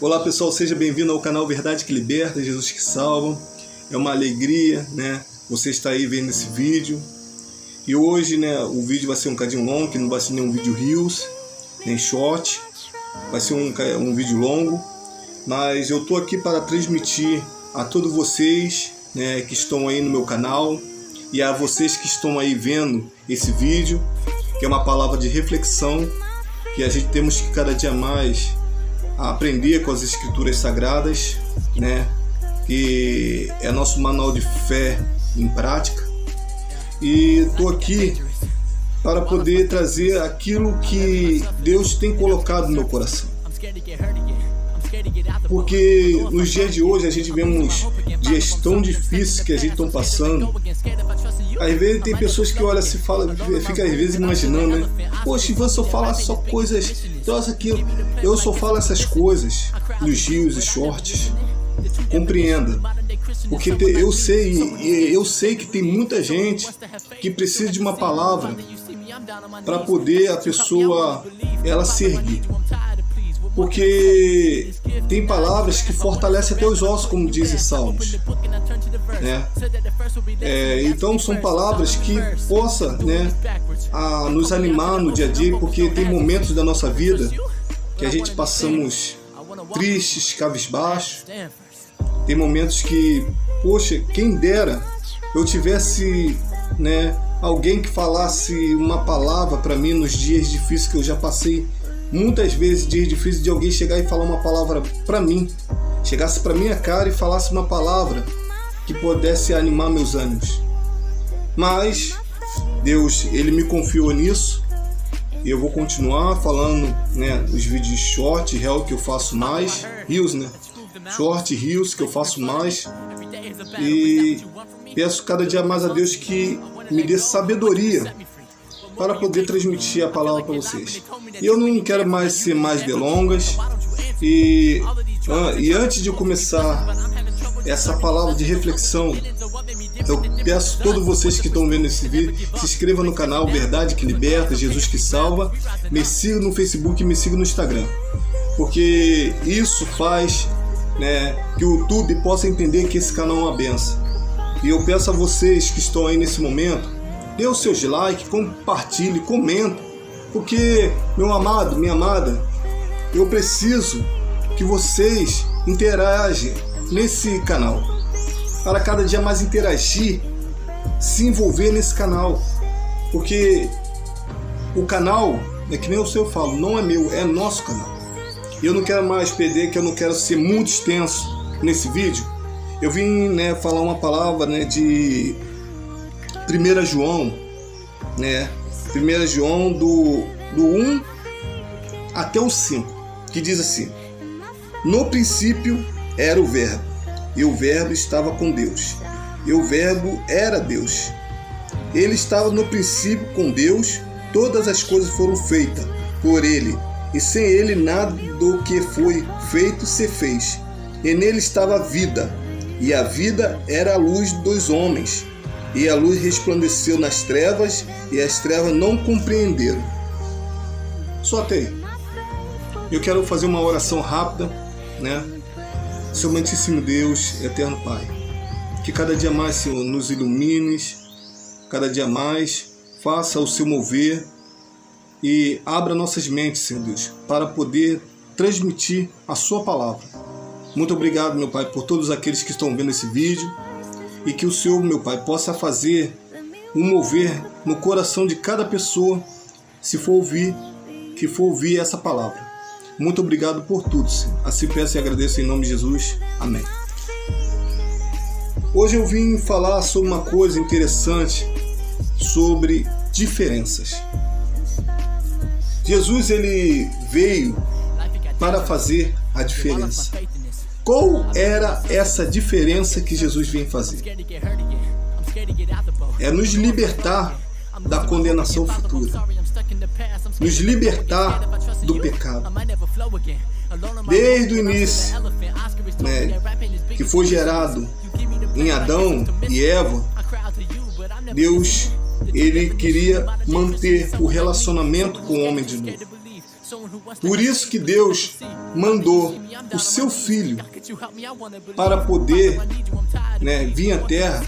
Olá pessoal, seja bem-vindo ao canal Verdade que Liberta, Jesus que Salva. É uma alegria, você estar aí vendo esse vídeo. E hoje, o vídeo vai ser um cadinho longo, que não vai ser nenhum vídeo reels, nem short. Vai ser um vídeo longo. Mas eu tô aqui para transmitir a todos vocês, que estão aí no meu canal, e a vocês que estão aí vendo esse vídeo, que é uma palavra de reflexão, que a gente temos que cada dia mais aprender com as escrituras sagradas, que é nosso manual de fé em prática. E estou aqui para poder trazer aquilo que Deus tem colocado no meu coração. Porque nos dias de hoje a gente vemos dias tão difíceis que a gente está passando. Às vezes tem pessoas que olham se fala, fica às vezes imaginando, poxa, Ivan só fala só coisas, eu só falo essas coisas nos rios e shorts. Compreenda, porque eu sei que tem muita gente que precisa de uma palavra para poder a pessoa ela se erguer. Porque tem palavras que fortalecem até os ossos, como dizem Salmos. Então são palavras que possam nos animar no dia a dia, porque tem momentos da nossa vida que a gente passamos tristes, cabisbaixos. Tem momentos que, poxa, quem dera eu tivesse alguém que falasse uma palavra para mim nos dias difíceis que eu já passei. Muitas vezes dias difíceis de alguém chegar e falar uma palavra para mim, chegasse para minha cara e falasse uma palavra que pudesse animar meus ânimos. Mas Deus, Ele me confiou nisso e eu vou continuar falando, os vídeos short, real que eu faço mais, reels, short, reels que eu faço mais, e peço cada dia mais a Deus que me dê sabedoria para poder transmitir a palavra para vocês. E eu não quero mais ser mais delongas. E antes de começar essa palavra de reflexão, eu peço a todos vocês que estão vendo esse vídeo, se inscrevam no canal Verdade que Liberta, Jesus que Salva. Me sigam no Facebook e me sigam no Instagram. Porque isso faz que o YouTube possa entender que esse canal é uma benção. E eu peço a vocês que estão aí nesse momento, dê os seus likes, compartilhe, comenta, porque, meu amado, minha amada, eu preciso que vocês interagem nesse canal, para cada dia mais interagir, se envolver nesse canal, porque o canal, que nem o seu falo, não é meu, é nosso canal. Eu não quero mais perder, que eu não quero ser muito extenso nesse vídeo. Eu vim falar uma palavra de 1 João, 1 João do 1 até o 5, que diz assim: no princípio era o Verbo, e o Verbo estava com Deus, e o Verbo era Deus. Ele estava no princípio com Deus, todas as coisas foram feitas por Ele, e sem Ele nada do que foi feito se fez. E nele estava a vida, e a vida era a luz dos homens. E a luz resplandeceu nas trevas, e as trevas não compreenderam. Só até aí. Eu quero fazer uma oração rápida, Seu amantíssimo Deus, eterno Pai, que cada dia mais, Senhor, nos ilumines, cada dia mais faça o seu mover e abra nossas mentes, Senhor Deus, para poder transmitir a sua palavra. Muito obrigado, meu Pai, por todos aqueles que estão vendo esse vídeo, e que o Senhor, meu Pai, possa fazer um mover no coração de cada pessoa, se for ouvir essa palavra. Muito obrigado por tudo, Senhor. Assim peço e agradeço em nome de Jesus. Amém. Hoje eu vim falar sobre uma coisa interessante, sobre diferenças. Jesus, ele veio para fazer a diferença. Qual era essa diferença que Jesus vem fazer? É nos libertar da condenação futura, nos libertar do pecado. Desde o início, que foi gerado em Adão e Eva, Deus, ele queria manter o relacionamento com o homem de novo. Por isso que Deus mandou o seu filho para poder, né, vir à terra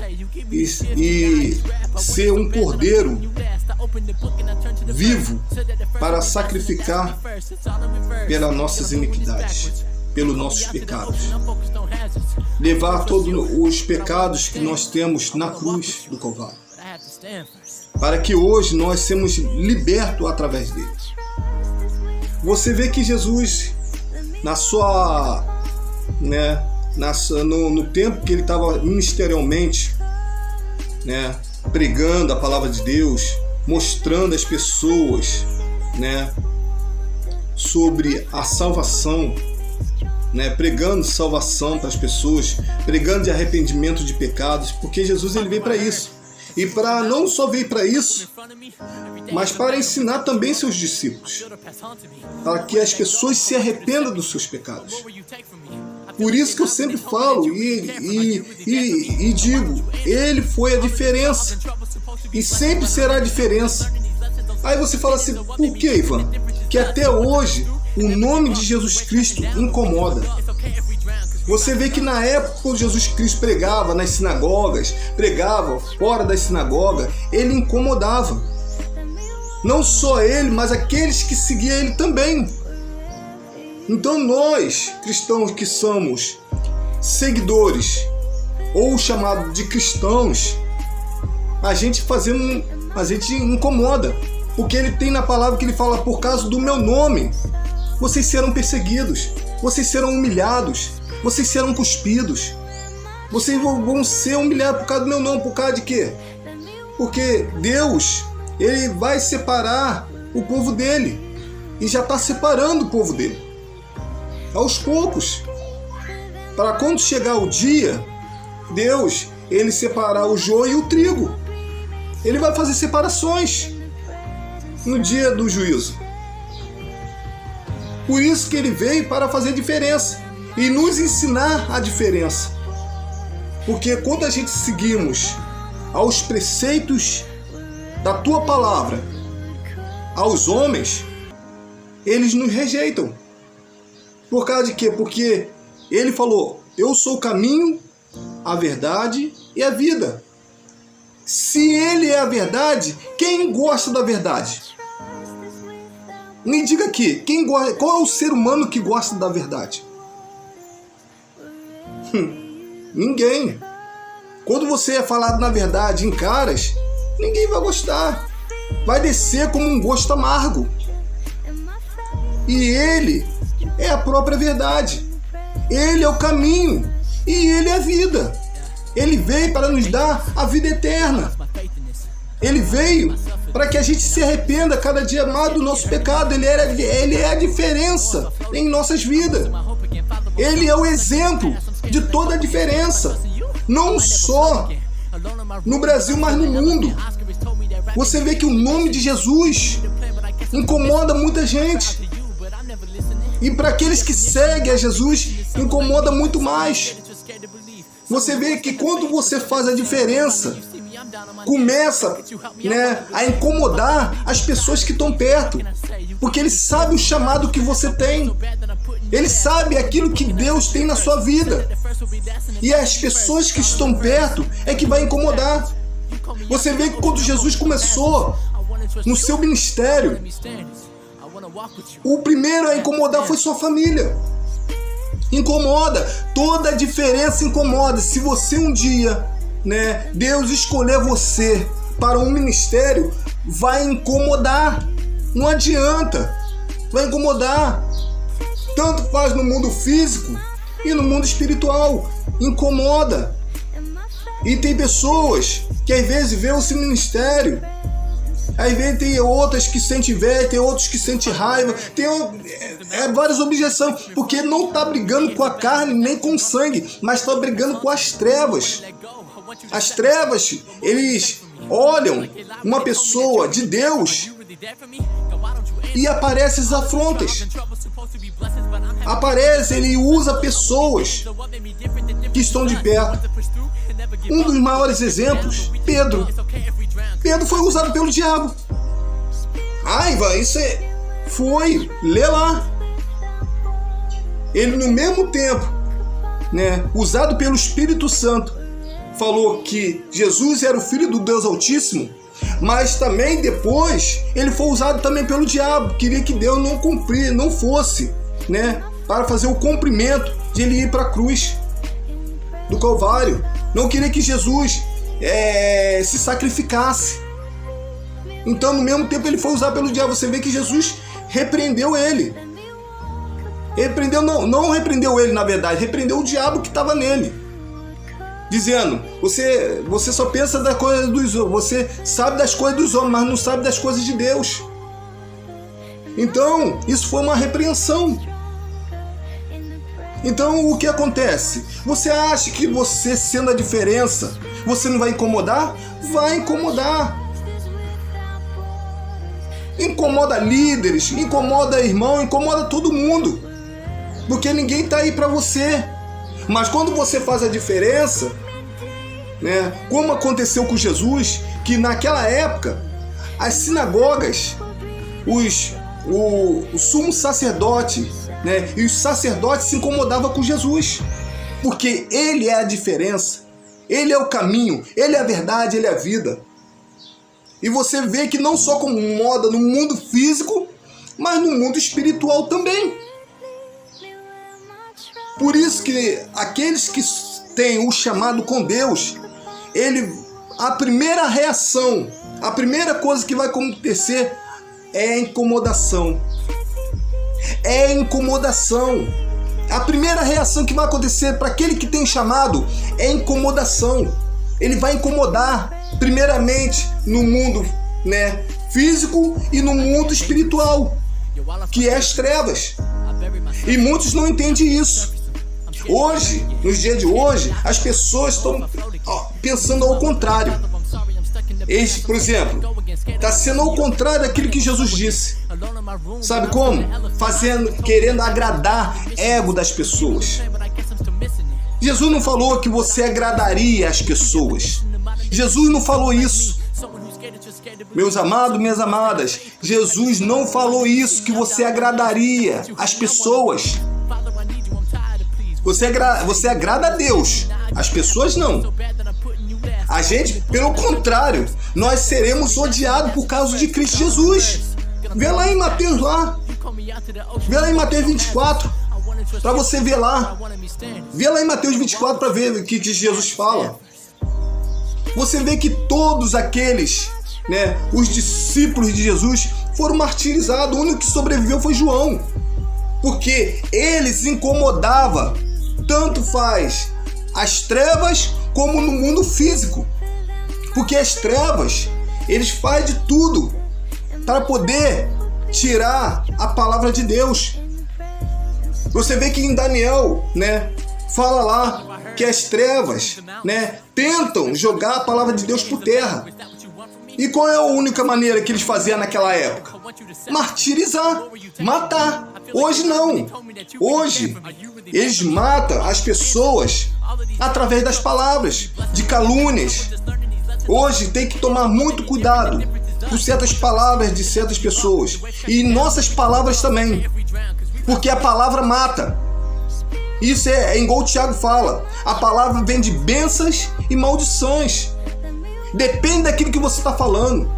e ser um cordeiro vivo para sacrificar pelas nossas iniquidades, pelos nossos pecados. Levar todos os pecados que nós temos na cruz do Calvário, para que hoje nós sejamos libertos através dele. Você vê que Jesus, na sua, né, no tempo que ele estava ministerialmente, né, pregando a palavra de Deus, mostrando às pessoas, né, sobre a salvação, né, pregando salvação para as pessoas, pregando de arrependimento de pecados, porque Jesus ele veio para isso. E para não só veio para isso, mas para ensinar também seus discípulos, para que as pessoas se arrependam dos seus pecados. Por isso que eu sempre falo e digo, ele foi a diferença e sempre será a diferença. Aí você fala assim, por que, Ivan? Que até hoje o nome de Jesus Cristo incomoda. Você vê que na época quando Jesus Cristo pregava nas sinagogas, pregava fora das sinagogas, ele incomodava. Não só ele, mas aqueles que seguiam ele também. Então nós, cristãos que somos seguidores, ou chamado de cristãos, a gente incomoda. Porque ele tem na palavra que ele fala, por causa do meu nome, vocês serão perseguidos, vocês serão humilhados, vocês serão cuspidos, vocês vão ser humilhados por causa do meu nome. Por causa de quê? Porque Deus, ele vai separar o povo dele, e já está separando o povo dele, aos poucos, para quando chegar o dia, Deus, ele separar o joio e o trigo. Ele vai fazer separações no dia do juízo. Por isso que ele veio, para fazer diferença e nos ensinar a diferença. Porque quando a gente seguimos aos preceitos da tua palavra, aos homens, eles nos rejeitam. Por causa de quê? Porque ele falou, eu sou o caminho, a verdade e a vida. Se ele é a verdade, quem gosta da verdade? Me diga aqui, qual é o ser humano que gosta da verdade? Ninguém. Quando você é falado na verdade em caras, ninguém vai gostar. Vai descer como um gosto amargo. E ele é a própria verdade. Ele é o caminho e ele é a vida. Ele veio para nos dar a vida eterna. Ele veio para que a gente se arrependa cada dia mais do nosso pecado. Ele é a diferença em nossas vidas. Ele é o exemplo de toda a diferença. Não só no Brasil, mas no mundo. Você vê que o nome de Jesus incomoda muita gente. E para aqueles que seguem a Jesus, incomoda muito mais. Você vê que quando você faz a diferença, começa, né, a incomodar as pessoas que estão perto. Porque ele sabe o chamado que você tem. Ele sabe aquilo que Deus tem na sua vida. E as pessoas que estão perto é que vai incomodar. Você vê que quando Jesus começou no seu ministério, o primeiro a incomodar foi sua família. Incomoda. Toda a diferença incomoda. Se você um dia, né, Deus escolher você para um ministério, vai incomodar. Não adianta. Vai incomodar. Tanto faz no mundo físico e no mundo espiritual. Incomoda. E tem pessoas que às vezes vê o seu ministério, às vezes tem outras que sentem inveja, tem outros que sentem raiva, tem várias objeções, porque não está brigando com a carne nem com o sangue, mas está brigando com as trevas. As trevas, eles olham uma pessoa de Deus e aparecem as afrontas. Aparece, ele usa pessoas que estão de perto. Um dos maiores exemplos, Pedro. Pedro foi usado pelo diabo. Ivan, isso foi. Lê lá. ele no mesmo tempo, né, usado pelo Espírito Santo, falou que Jesus era o Filho do Deus Altíssimo, mas também depois ele foi usado também pelo diabo, queria que Deus não fosse, né, para fazer o cumprimento de ele ir para a cruz do Calvário. Não queria que Jesus se sacrificasse. Então, no mesmo tempo, ele foi usado pelo diabo. Você vê que Jesus repreendeu ele. Não repreendeu ele, na verdade, repreendeu o diabo que estava nele, dizendo: você só pensa das coisas dos homens, você sabe das coisas dos homens, mas não sabe das coisas de Deus. Então, isso foi uma repreensão. Então, o que acontece? Você acha que você sendo a diferença, você não vai incomodar? Vai incomodar. Incomoda líderes, incomoda irmão, incomoda todo mundo. Porque ninguém está aí para você. Mas quando você faz a diferença, né, como aconteceu com Jesus, que naquela época, as sinagogas, o sumo sacerdote, né, e os sacerdotes se incomodavam com Jesus, porque ele é a diferença, ele é o caminho, ele é a verdade, ele é a vida. E você vê que não só incomoda no mundo físico, mas no mundo espiritual também. Por isso que aqueles que têm o chamado com Deus, a primeira reação, a primeira coisa que vai acontecer é incomodação. É incomodação. A primeira reação que vai acontecer para aquele que tem chamado é incomodação. Ele vai incomodar, primeiramente, no mundo, né, físico e no mundo espiritual, que é as trevas. E muitos não entendem isso. Hoje, nos dias de hoje, as pessoas estão pensando ao contrário. Por exemplo, está sendo ao contrário daquilo que Jesus disse. Sabe como? Querendo agradar ego das pessoas. Jesus não falou que você agradaria as pessoas. Jesus não falou isso. Meus amados, minhas amadas, Jesus não falou isso, que você agradaria as pessoas. Você agrada a Deus, as pessoas não. A gente, pelo contrário, nós seremos odiados por causa de Cristo Jesus. Vê lá em Mateus lá. Vê lá em Mateus 24, para você ver lá. Vê lá em Mateus 24 para ver o que Jesus fala. Você vê que todos aqueles, né, os discípulos de Jesus foram martirizados. O único que sobreviveu foi João, porque eles incomodavam, tanto faz as trevas como no mundo físico, porque as trevas, eles fazem de tudo para poder tirar a palavra de Deus. Você vê que em Daniel, né, fala lá que as trevas, né, tentam jogar a palavra de Deus por terra. E qual é a única maneira que eles faziam naquela época? Martirizar, matar. Hoje não. Hoje eles matam as pessoas através das palavras, de calúnias. Hoje tem que tomar muito cuidado com certas palavras de certas pessoas. E nossas palavras também. Porque a palavra mata. Isso é igual o Tiago fala. A palavra vem de bênçãos e maldições. Depende daquilo que você está falando.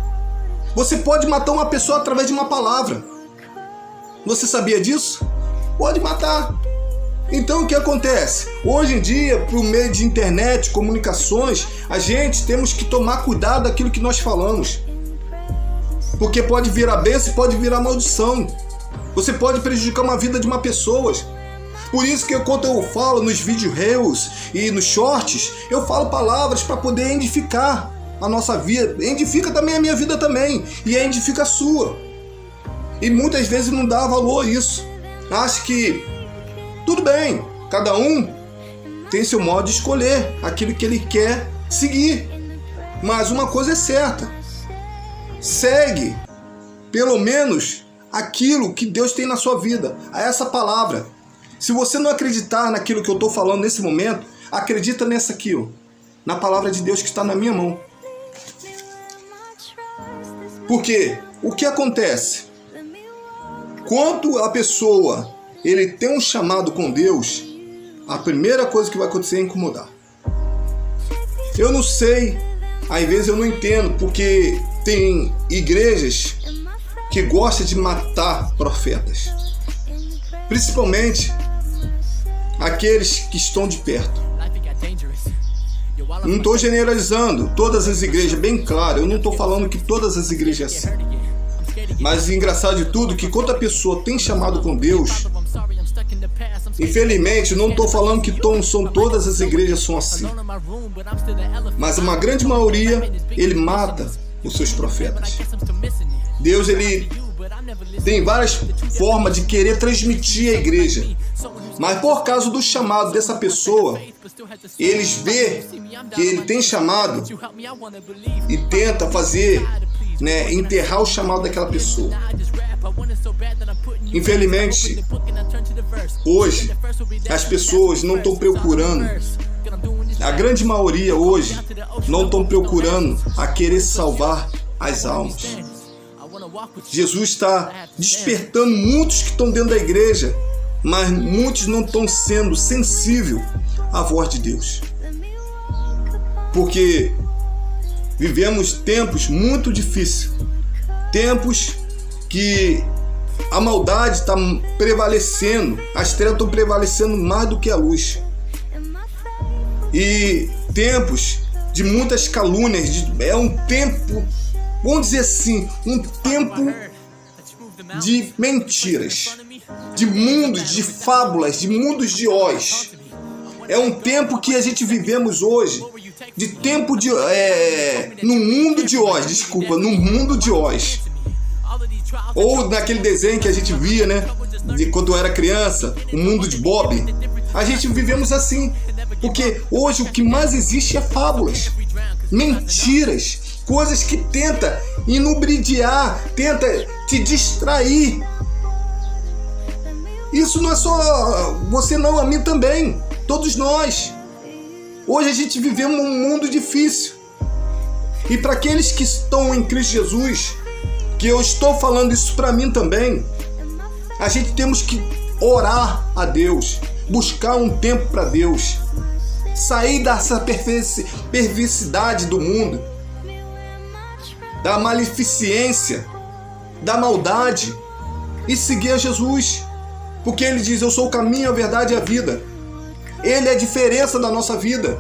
Você pode matar uma pessoa através de uma palavra. Você sabia disso? Pode matar. Então o que acontece? Hoje em dia, por meio de internet, comunicações, a gente temos que tomar cuidado daquilo que nós falamos. Porque pode virar bênção e pode virar maldição. Você pode prejudicar uma vida de uma pessoa. Por isso que quando eu falo nos vídeos reels e nos shorts, eu falo palavras para poder edificar a nossa vida. Edifica também a minha vida também. E edifica a sua. E muitas vezes não dá valor a isso. Acha que tudo bem, cada um tem seu modo de escolher aquilo que ele quer seguir. Mas uma coisa é certa. Segue, pelo menos, aquilo que Deus tem na sua vida. A essa palavra. Se você não acreditar naquilo que eu estou falando nesse momento, acredita nessa aqui, ó, na palavra de Deus que está na minha mão. Porque o que acontece? Quando a pessoa ele tem um chamado com Deus, a primeira coisa que vai acontecer é incomodar. Eu não sei, às vezes eu não entendo, porque tem igrejas que gostam de matar profetas, principalmente aqueles que estão de perto. Não estou generalizando todas as igrejas, bem claro, eu não estou falando que todas as igrejas são assim. Mas engraçado de tudo que quando a pessoa tem chamado com Deus, infelizmente, não estou falando que todas as igrejas são assim, mas uma grande maioria, ele mata os seus profetas. Deus, ele tem várias formas de querer transmitir a igreja, mas por causa do chamado dessa pessoa, eles vê que ele tem chamado e tenta fazer, enterrar o chamado daquela pessoa. Infelizmente, hoje, as pessoas não estão procurando, a grande maioria hoje, não estão procurando a querer salvar as almas. Jesus está despertando muitos que estão dentro da igreja, mas muitos não estão sendo sensíveis à voz de Deus. Porque vivemos tempos muito difíceis, tempos que a maldade está prevalecendo, as trevas estão prevalecendo mais do que a luz. E tempos de muitas calúnias, é um tempo, vamos dizer assim, um tempo de mentiras, de mundos, de fábulas, de mundos de Oz. É um tempo que a gente vivemos hoje, de tempo de... no mundo de Oz, no mundo de Oz. Ou naquele desenho que a gente via, de quando eu era criança, o mundo de Bob. A gente vivemos assim, porque hoje o que mais existe é fábulas, mentiras, coisas que tenta inubridiar, tenta te distrair. Isso não é só você não, a mim também, todos nós. Hoje a gente vive um mundo difícil. E para aqueles que estão em Cristo Jesus, que eu estou falando isso para mim também, a gente temos que orar a Deus, buscar um tempo para Deus, sair dessa perversidade do mundo, da maleficência, da maldade e seguir a Jesus. Porque ele diz, eu sou o caminho, a verdade e a vida. Ele é a diferença da nossa vida.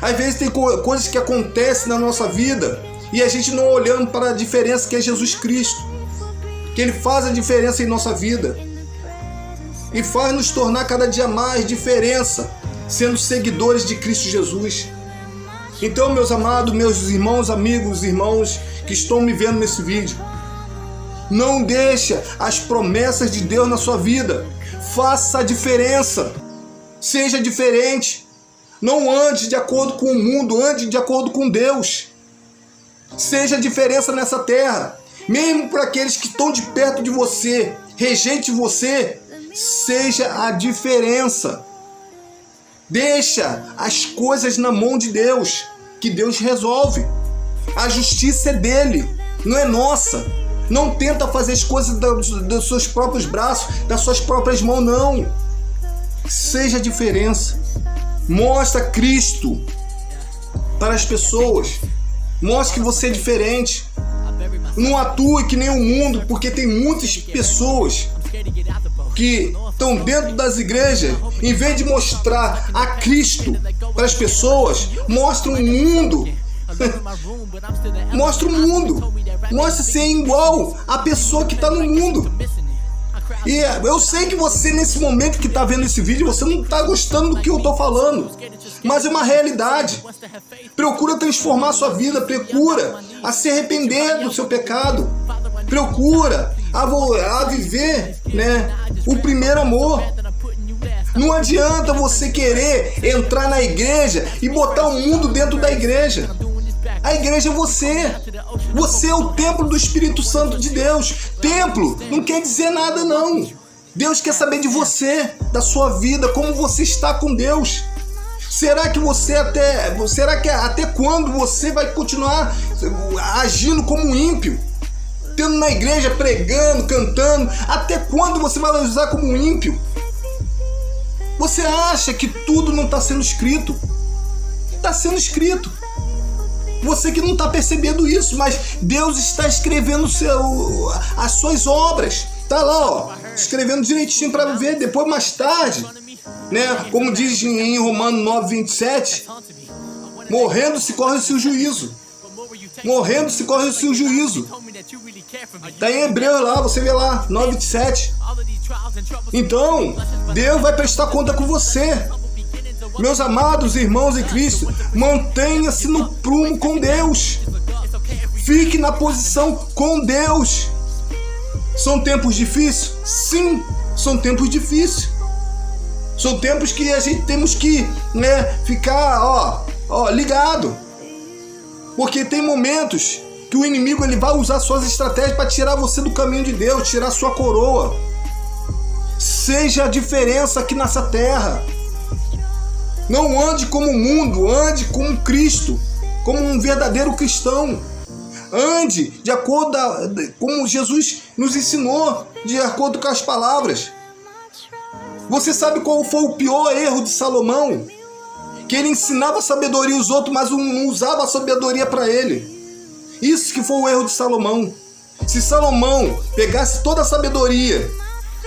Às vezes tem coisas que acontecem na nossa vida e a gente não olhando para a diferença que é Jesus Cristo, que ele faz a diferença em nossa vida e faz nos tornar cada dia mais diferença, sendo seguidores de Cristo Jesus. Então, meus amados, meus irmãos, amigos, irmãos que estão me vendo nesse vídeo, não deixa as promessas de Deus na sua vida. Faça a diferença. Seja diferente. Não ande de acordo com o mundo, ande de acordo com Deus. Seja a diferença nessa terra. Mesmo para aqueles que estão de perto de você, rejeite você, seja a diferença. Deixa as coisas na mão de Deus, que Deus resolve. A justiça é dele, não é nossa. Não tenta fazer as coisas dos seus próprios braços, das suas próprias mãos, não. Seja a diferença. Mostra Cristo para as pessoas. Mostre que você é diferente. Não atue que nem o mundo, porque tem muitas pessoas que estão dentro das igrejas, em vez de mostrar a Cristo para as pessoas, mostra um mundo. Mostra o mundo. Mostra ser igual a pessoa que está no mundo. E eu sei que você, nesse momento que está vendo esse vídeo, você não está gostando do que eu estou falando, mas é uma realidade. Procura transformar a sua vida, procura a se arrepender do seu pecado, procura a viver, o primeiro amor. Não adianta você querer entrar na igreja e botar o mundo dentro da igreja. A igreja é você. Você é o templo do Espírito Santo de Deus. Templo não quer dizer nada, não. Deus quer saber de você, da sua vida, como você está com Deus. Será que até quando você vai continuar agindo como um ímpio? tendo na igreja, pregando, cantando. Até quando você vai usar como um ímpio? Você acha que tudo não está sendo escrito? Está sendo escrito. Você que não está percebendo isso, mas Deus está escrevendo as suas obras. Está lá, ó, escrevendo direitinho para ver. Depois, mais tarde, né, como diz em Romanos 9:27, morrendo se corre-se o juízo. Morrendo se corre-se o juízo. Está em Hebreus lá, você vê lá, 9:27. Então, Deus vai prestar conta com você. Meus amados irmãos em Cristo, mantenha-se no prumo com Deus. Fique na posição com Deus. São tempos difíceis? Sim, são tempos difíceis. São tempos que a gente temos que, né, ficar ligado. Porque tem momentos que o inimigo ele vai usar suas estratégias para tirar você do caminho de Deus, tirar sua coroa. Seja a diferença aqui nessa terra. Não ande como o mundo, ande como Cristo, como um verdadeiro cristão. Ande de acordo como Jesus nos ensinou, de acordo com as palavras. Você sabe qual foi o pior erro de Salomão? Que ele ensinava sabedoria aos outros, mas não usava a sabedoria para ele. Isso que foi o erro de Salomão. Se Salomão pegasse toda a sabedoria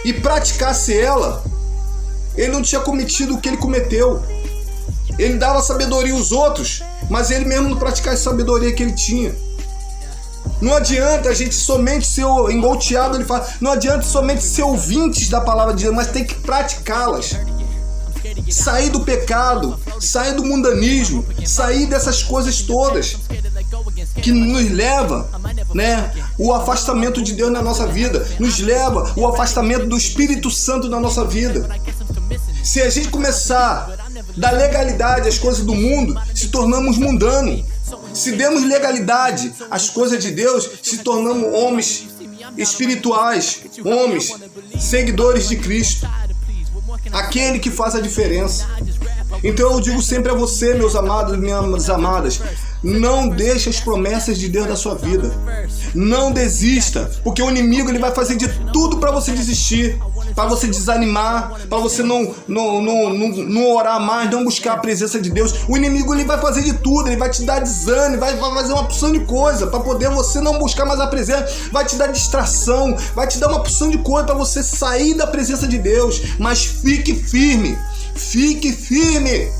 e praticasse ela, ele não tinha cometido o que ele cometeu. Ele dava sabedoria aos outros, mas ele mesmo não praticava a sabedoria que ele tinha. Não adianta a gente somente ser, igual o Tiago ele fala, não adianta somente ser ouvintes da palavra de Deus, mas tem que praticá-las. Sair do pecado, sair do mundanismo, sair dessas coisas todas que nos leva, né, o afastamento de Deus na nossa vida, nos leva o afastamento do Espírito Santo na nossa vida. Se a gente começar da legalidade às coisas do mundo, se tornamos mundanos. Se demos legalidade às coisas de Deus, se tornamos homens espirituais, homens seguidores de Cristo, aquele que faz a diferença. Então eu digo sempre a você, meus amados e minhas amadas, não deixe as promessas de Deus da sua vida. Não desista, porque o inimigo ele vai fazer de tudo para você desistir, para você desanimar, para você não orar mais, não buscar a presença de Deus. O inimigo ele vai fazer de tudo, ele vai te dar desânimo, vai fazer uma porção de coisa para poder você não buscar mais a presença, vai te dar distração, vai te dar uma porção de coisa para você sair da presença de Deus. Mas fique firme, fique firme.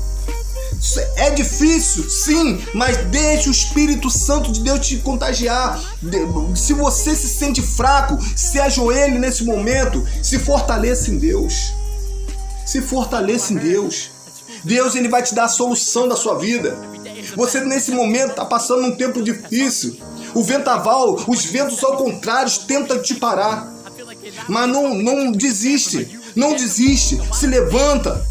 É difícil, sim, mas deixe o Espírito Santo de Deus te contagiar. Se você se sente fraco, se ajoelhe nesse momento, se fortaleça em Deus. Se fortaleça em Deus. Deus ele vai te dar a solução da sua vida. Você nesse momento está passando um tempo difícil. O ventaval, os ventos ao contrário tentam te parar. Mas não desiste, não desiste, se levanta.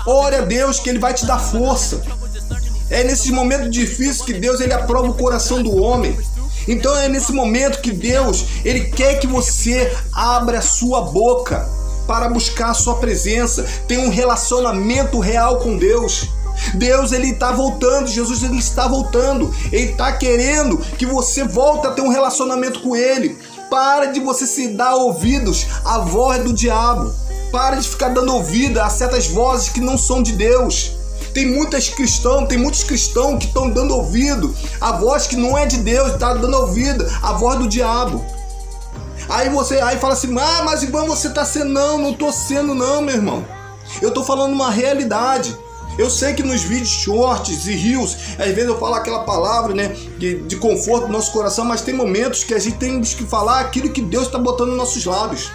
Ore a Deus que Ele vai te dar força. É nesse momento difícil que Deus ele aprova o coração do homem. Então é nesse momento que Deus ele quer que você abra a sua boca para buscar a sua presença. Tenha um relacionamento real com Deus. Deus ele está voltando, Jesus ele está voltando. Ele está querendo que você volte a ter um relacionamento com Ele. Para de você se dar ouvidos à voz do diabo. Para de ficar dando ouvido a certas vozes que não são de Deus. Tem muitos cristãos que estão dando ouvido a voz que não é de Deus, está dando ouvido a voz do diabo. Aí fala assim, mas igual você está sendo. Não estou sendo não, meu irmão. Eu estou falando uma realidade. Eu sei que nos vídeos shorts e reels, às vezes eu falo aquela palavra, né, de conforto no nosso coração, mas tem momentos que a gente tem que falar aquilo que Deus está botando nos nossos lábios.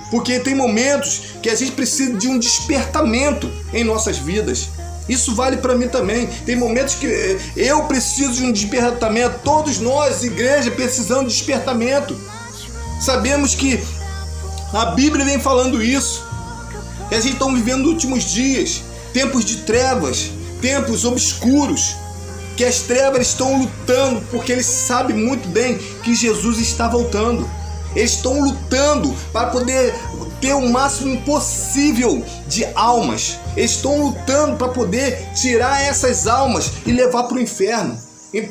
Porque tem momentos que a gente precisa de um despertamento em nossas vidas. Isso vale para mim também. Tem momentos que eu preciso de um despertamento. Todos nós, igreja, precisamos de despertamento. Sabemos que a Bíblia vem falando isso. Que a gente está vivendo últimos dias, tempos de trevas, tempos obscuros. Que as trevas estão lutando porque eles sabem muito bem que Jesus está voltando. Eles estão lutando para poder ter o máximo possível de almas. Eles estão lutando para poder tirar essas almas e levar para o inferno.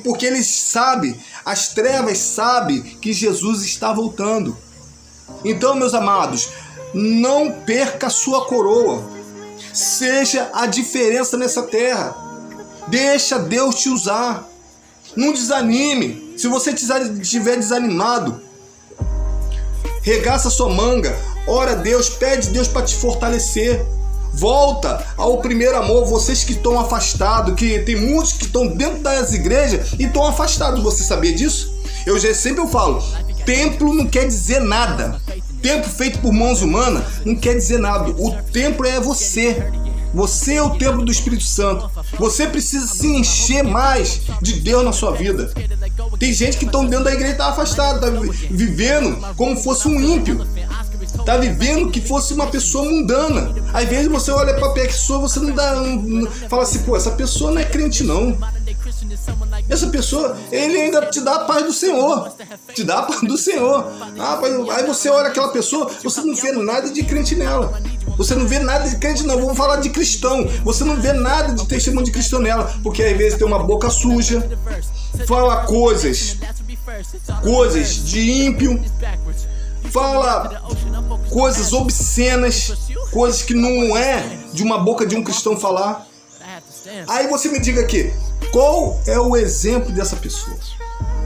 Porque eles sabem, as trevas sabem que Jesus está voltando. Então, meus amados, não perca a sua coroa. Seja a diferença nessa terra. Deixa Deus te usar. Não desanime. Se você estiver desanimado, regaça sua manga, ora a Deus, pede Deus para te fortalecer. Volta ao primeiro amor. Vocês que estão afastados, que tem muitos que estão dentro das igrejas e estão afastados. Você sabia disso? Eu sempre falo, templo não quer dizer nada. Templo feito por mãos humanas não quer dizer nada. O templo é você. Você é o templo do Espírito Santo. Você precisa se encher mais de Deus na sua vida. Tem gente que estão dentro da igreja e está afastado, está vivendo como fosse um ímpio. Está vivendo que fosse uma pessoa mundana. Às vezes você olha para a pessoa, você não fala assim, pô, essa pessoa não é crente não. Essa pessoa, ele ainda te dá a paz do Senhor. Te dá a paz do Senhor. Aí você olha aquela pessoa, você não vê nada de crente nela. Você não vê nada de crente não. Vamos falar de cristão. Você não vê nada de testemunho de cristão nela. Porque às vezes tem uma boca suja, fala coisas de ímpio, fala coisas obscenas, coisas que não é de uma boca de um cristão falar. Aí você me diga aqui, qual é o exemplo dessa pessoa?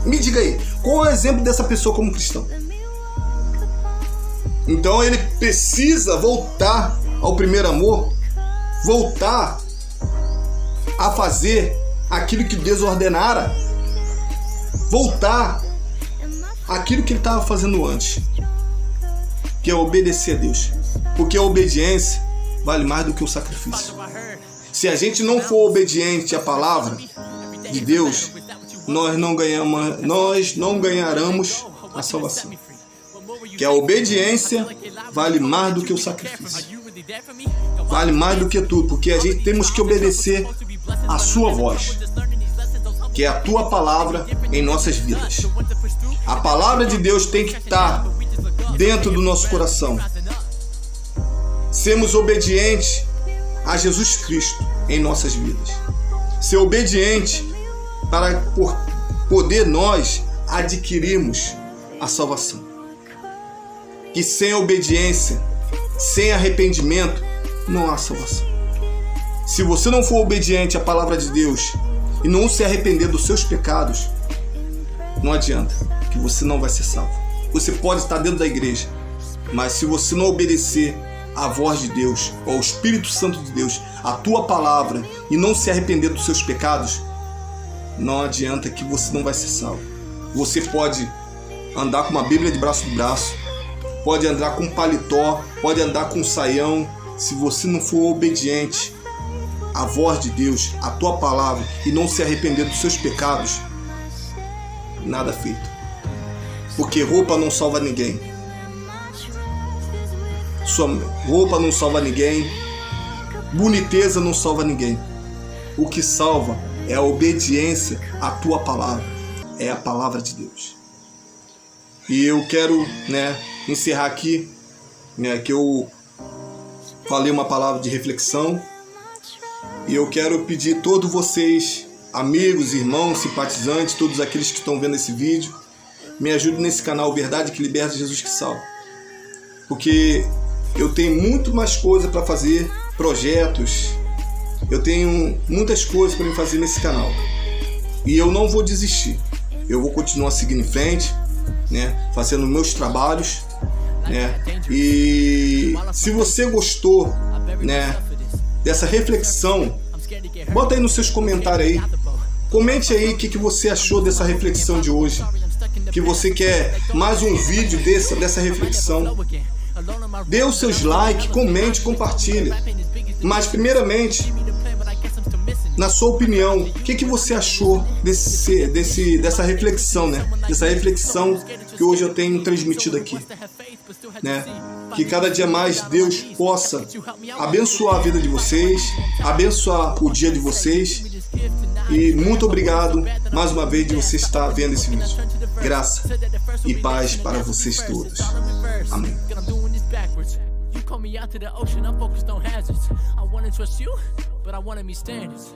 Me diga aí, qual é o exemplo dessa pessoa como cristão? Então ele precisa voltar ao primeiro amor, voltar a fazer aquilo que Deus ordenara, voltar aquilo que ele estava fazendo antes, que é obedecer a Deus, porque a obediência vale mais do que o sacrifício. Se a gente não for obediente à palavra de Deus, nós não ganharemos a salvação. Que a obediência vale mais do que o sacrifício. Vale mais do que tudo, porque a gente temos que obedecer a sua voz, que é a tua palavra em nossas vidas. A palavra de Deus tem que estar dentro do nosso coração. Sermos obedientes a Jesus Cristo em nossas vidas. Ser obediente para poder nós adquirirmos a salvação. Que sem obediência, sem arrependimento, não há salvação. Se você não for obediente à palavra de Deus e não se arrepender dos seus pecados, não adianta, que você não vai ser salvo. Você pode estar dentro da igreja, mas se você não obedecer à voz de Deus, ao Espírito Santo de Deus, à tua palavra, e não se arrepender dos seus pecados, não adianta, que você não vai ser salvo. Você pode andar com uma Bíblia de braço do braço, pode andar com um paletó, pode andar com um saião. Se você não for obediente à voz de Deus, à tua palavra, e não se arrepender dos seus pecados, nada feito. Porque roupa não salva ninguém. Sua roupa não salva ninguém. Boniteza não salva ninguém. O que salva é a obediência à tua palavra. É a palavra de Deus. E eu quero, encerrar aqui, que eu falei uma palavra de reflexão. E eu quero pedir a todos vocês, amigos, irmãos, simpatizantes, todos aqueles que estão vendo esse vídeo, me ajudem nesse canal Verdade que Liberta, Jesus que Salva. Porque eu tenho muito mais coisa para fazer, projetos, eu tenho muitas coisas para fazer nesse canal. E eu não vou desistir. Eu vou continuar seguindo em frente, fazendo meus trabalhos, E se você gostou, dessa reflexão, bota aí nos seus comentários aí. Comente aí o que você achou dessa reflexão de hoje. Que você quer mais um vídeo dessa reflexão. Dê os seus likes, comente, compartilhe. Mas primeiramente, na sua opinião, o que você achou dessa reflexão, Dessa reflexão que hoje eu tenho transmitido aqui, Que cada dia mais Deus possa abençoar a vida de vocês, abençoar o dia de vocês. E muito obrigado mais uma vez de você estar vendo esse vídeo. Graça e paz para vocês todos. Amém. You call me out to the ocean, I'm focused on hazards. I wanna trust you, but I wanna meet standards.